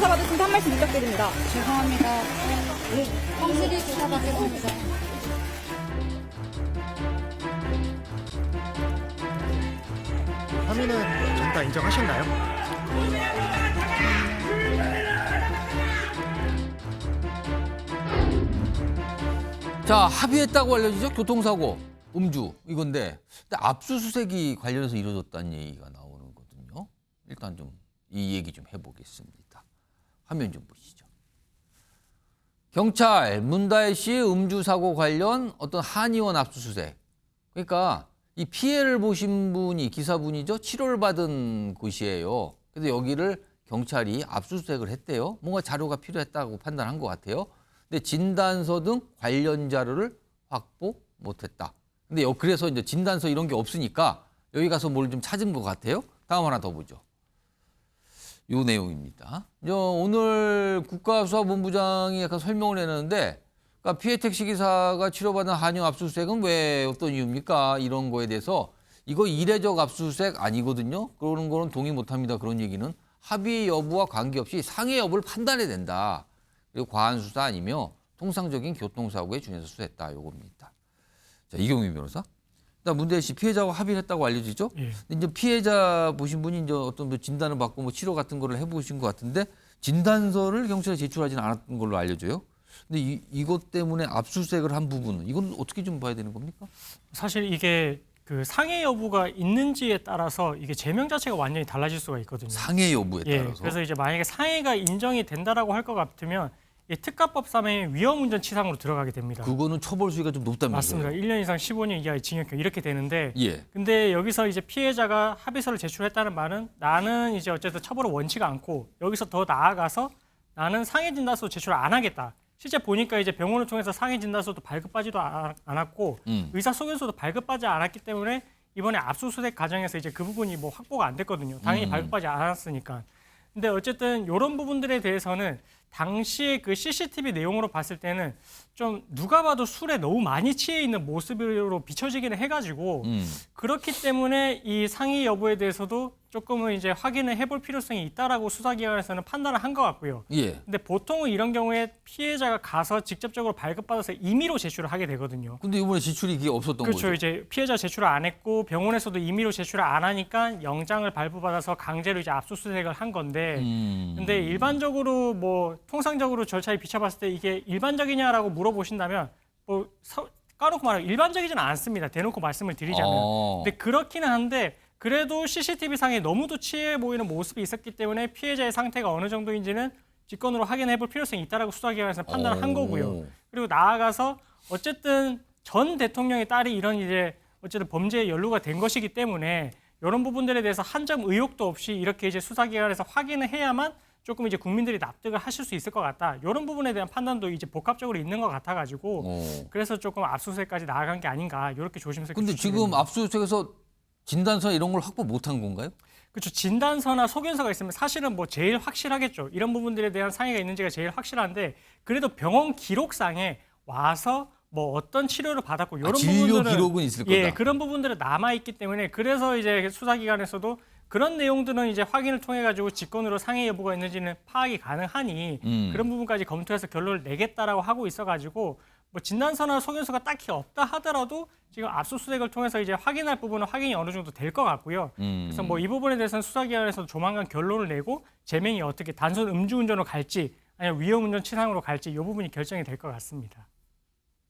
조사받으신 한 말씀 부탁드립니다. 죄송합니다. 성실히 조사받겠습니다. 혐의는 전부 다 인정하셨나요? 자, 합의했다고 알려지죠? 교통사고, 음주 이건데 근데 압수수색이 관련해서 이루어졌다는 얘기가 나오는 거거든요. 일단 좀 이 얘기 좀 해보겠습니다. 화면 좀 보시죠. 경찰 문다혜 씨 음주 사고 관련 어떤 한의원 압수수색. 그러니까 이 피해를 보신 분이 기사분이죠. 치료를 받은 곳이에요. 그래서 여기를 경찰이 압수수색을 했대요. 뭔가 자료가 필요했다고 판단한 것 같아요. 근데 진단서 등 관련 자료를 확보 못했다. 근데 그래서 이제 진단서 이런 게 없으니까 여기 가서 뭘 좀 찾은 것 같아요. 다음 하나 더 보죠. 요 내용입니다. 오늘 국가수사본부장이 약간 설명을 해놨는데, 그러니까 피해 택시기사가 치료받은 한의원 압수수색은 왜 어떤 이유입니까? 이런 거에 대해서 이거 이례적 압수수색 아니거든요. 그런 거는 동의 못합니다. 그런 얘기는 합의 여부와 관계없이 상해 여부를 판단해야 된다. 그리고 과한 수사 아니며 통상적인 교통사고에 준해서 수사했다. 요겁니다. 자, 이경민 변호사. 문대혜 씨 피해자와 합의를 했다고 알려지죠? 예. 이제 피해자 보신 분이 이제 어떤 뭐 진단을 받고 뭐 치료 같은 거를 해보신 것 같은데 진단서를 경찰에 제출하지는 않았던 걸로 알려져요. 근데 이것 때문에 압수수색을 한 부분은 이건 어떻게 좀 봐야 되는 겁니까? 사실 이게 그 상해 여부가 있는지에 따라서 이게 제명 자체가 완전히 달라질 수가 있거든요. 상해 여부에 예, 따라서. 그래서 이제 만약에 상해가 인정이 된다라고 할 것 같으면 이 특가법상의 위험운전치상으로 들어가게 됩니다. 그거는 처벌 수위가 좀 높다면서요. 맞습니다. 1년 이상 15년 이하의 징역형 이렇게 되는데 예. 근데 여기서 이제 피해자가 합의서를 제출했다는 말은 나는 이제 어쨌든 처벌을 원치가 않고 여기서 더 나아가서 나는 상해 진단서 제출 안 하겠다. 실제 보니까 이제 병원을 통해서 상해 진단서도 발급하지도 않았고 의사소견서도 발급하지 않았기 때문에 이번에 압수수색 과정에서 이제 그 부분이 뭐 확보가 안 됐거든요. 당연히 발급하지 않았으니까. 근데 어쨌든 이런 부분들에 대해서는 당시에 그 CCTV 내용으로 봤을 때는 좀 누가 봐도 술에 너무 많이 취해 있는 모습으로 비춰지기는 해가지고 그렇기 때문에 이 상해 여부에 대해서도 조금은 이제 확인을 해볼 필요성이 있다라고 수사기관에서는 판단을 한 것 같고요. 예. 근데 보통은 이런 경우에 피해자가 가서 직접적으로 발급받아서 임의로 제출을 하게 되거든요. 근데 이번에 지출이 그게 없었던 그렇죠. 거죠. 이제 피해자 제출을 안 했고 병원에서도 임의로 제출을 안 하니까 영장을 발부받아서 강제로 이제 압수수색을 한 건데 근데 일반적으로 뭐 통상적으로 절차에 비춰봤을 때 이게 일반적이냐라고 물어보신다면 뭐 까놓고 말하면 일반적이지는 않습니다. 대놓고 말씀을 드리자면. 근데 그렇기는 한데 그래도 CCTV상에 너무도 취해 보이는 모습이 있었기 때문에 피해자의 상태가 어느 정도인지는 직권으로 확인해 볼 필요성이 있다라고 수사기관에서 판단을 한 거고요. 그리고 나아가서 어쨌든 전 대통령의 딸이 이런 이제 어쨌든 범죄에 연루가 된 것이기 때문에 이런 부분들에 대해서 한 점 의혹도 없이 이렇게 이제 수사기관에서 확인을 해야만 조금 이제 국민들이 납득을 하실 수 있을 것 같다. 이런 부분에 대한 판단도 이제 복합적으로 있는 것 같아가지고 그래서 조금 압수수색까지 나아간 게 아닌가 이렇게 조심스럽게. 근데 지금 압수수색에서 진단서 이런 걸 확보 못한 건가요? 그렇죠. 진단서나 소견서가 있으면 사실은 뭐 제일 확실하겠죠. 이런 부분들에 대한 상해가 있는지가 제일 확실한데 그래도 병원 기록상에 와서 뭐 어떤 치료를 받았고 이런 진료 부분들은 기록은 있을 거다. 예, 그런 부분들은 남아 있기 때문에 그래서 이제 수사기관에서도 그런 내용들은 이제 확인을 통해 가지고 직권으로 상해 여부가 있는지는 파악이 가능하니 그런 부분까지 검토해서 결론을 내겠다라고 하고 있어가지고 뭐 진단서나 소견서가 딱히 없다 하더라도 지금 압수수색을 통해서 이제 확인할 부분은 확인이 어느 정도 될 것 같고요. 그래서 뭐 이 부분에 대해서는 수사기관에서 조만간 결론을 내고 제명이 어떻게 단순 음주운전으로 갈지 아니면 위험운전 치상으로 갈지 이 부분이 결정이 될 것 같습니다.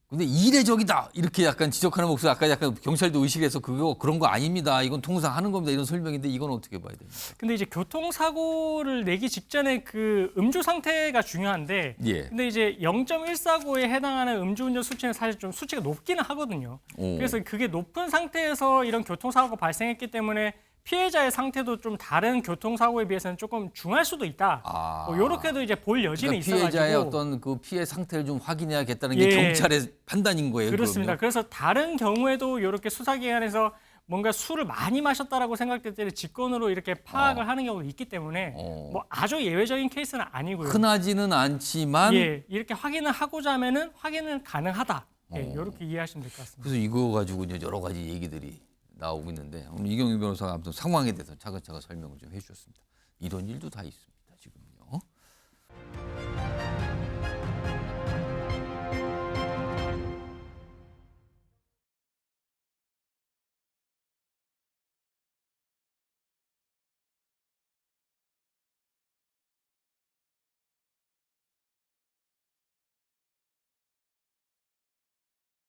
근데 이례적이다 이렇게 약간 지적하는 목소리 아까 약간 경찰도 의식해서 그런 거 아닙니다. 이건 통상 하는 겁니다. 이런 설명인데 이건 어떻게 봐야 됩니까? 근데 이제 교통사고를 내기 직전에 그 음주 상태가 중요한데 예. 근데 이제 0.145에 해당하는 음주운전 수치는 사실 좀 수치가 높기는 하거든요. 그래서 그게 높은 상태에서 이런 교통사고가 발생했기 때문에 피해자의 상태도 좀 다른 교통사고에 비해서는 조금 중할 수도 있다. 뭐 이렇게도 이제 볼 여지는 그러니까 있어가지고. 피해자의 어떤 그 피해 상태를 좀 확인해야겠다는 예. 게 경찰의 판단인 거예요. 그렇습니다. 그러면? 그래서 다른 경우에도 이렇게 수사기관에서 뭔가 술을 많이 마셨다라고 생각될 때는 직권으로 이렇게 파악을 하는 경우도 있기 때문에 뭐 아주 예외적인 케이스는 아니고요. 흔하지는 않지만 예, 이렇게 확인을 하고자 하면은 확인은 가능하다. 예, 이렇게 이해하시면 될 것 같습니다. 그래서 이거 가지고 이제 여러 가지 얘기들이 나오고 있는데 오늘 이경유 변호사가 아무튼 상황에 대해서 차근차근 설명을 좀 해주셨습니다. 이런 일도 다 있습니다.